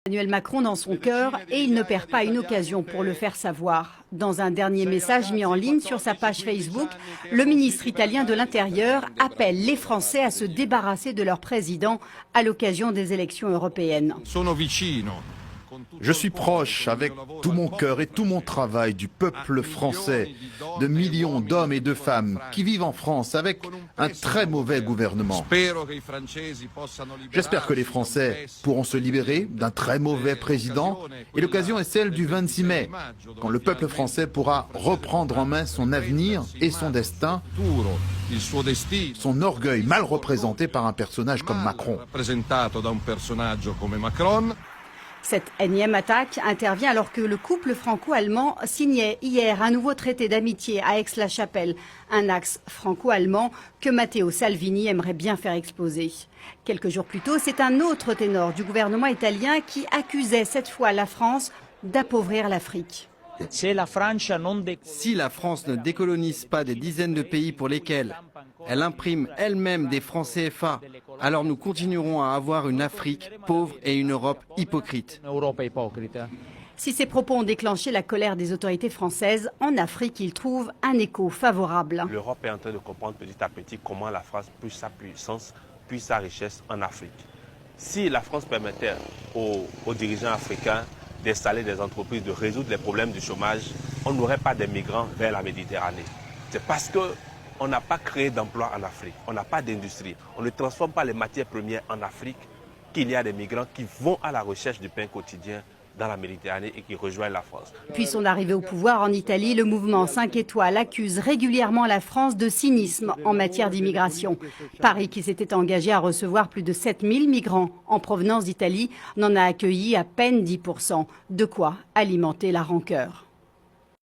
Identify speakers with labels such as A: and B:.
A: Emmanuel Macron dans son cœur et il ne perd pas une occasion pour le faire savoir. Dans un dernier message mis en ligne sur sa page Facebook, le ministre italien de l'Intérieur appelle les Français à se débarrasser de leur président à l'occasion des élections européennes.
B: Je suis proche, avec tout mon cœur et tout mon travail, du peuple français, de millions d'hommes et de femmes qui vivent en France avec un très mauvais gouvernement. J'espère que les Français pourront se libérer d'un très mauvais président et l'occasion est celle du 26 mai, quand le peuple français pourra reprendre en main son avenir et son destin, son orgueil mal représenté par un personnage comme Macron.
A: Cette énième attaque intervient alors que le couple franco-allemand signait hier un nouveau traité d'amitié à Aix-la-Chapelle, un axe franco-allemand que Matteo Salvini aimerait bien faire exploser. Quelques jours plus tôt, c'est un autre ténor du gouvernement italien qui accusait cette fois la France d'appauvrir l'Afrique.
C: Si la France ne décolonise pas des dizaines de pays pour lesquels elle imprime elle-même des francs CFA, alors nous continuerons à avoir une Afrique pauvre et une Europe hypocrite.
A: Si ces propos ont déclenché la colère des autorités françaises, en Afrique, ils trouvent un écho favorable.
D: L'Europe est en train de comprendre petit à petit comment la France puise sa puissance, puise sa richesse en Afrique. Si la France permettait aux dirigeants africains d'installer des entreprises, de résoudre les problèmes du chômage, on n'aurait pas des migrants vers la Méditerranée. C'est parce qu'on n'a pas créé d'emplois en Afrique, on n'a pas d'industrie, on ne transforme pas les matières premières en Afrique qu'il y a des migrants qui vont à la recherche du pain quotidien dans la Méditerranée et qui rejoignent la France.
A: Depuis son arrivée au pouvoir en Italie, le mouvement 5 étoiles accuse régulièrement la France de cynisme en matière d'immigration. Paris, qui s'était engagé à recevoir plus de 7000 migrants en provenance d'Italie, n'en a accueilli à peine 10%. De quoi alimenter la rancœur.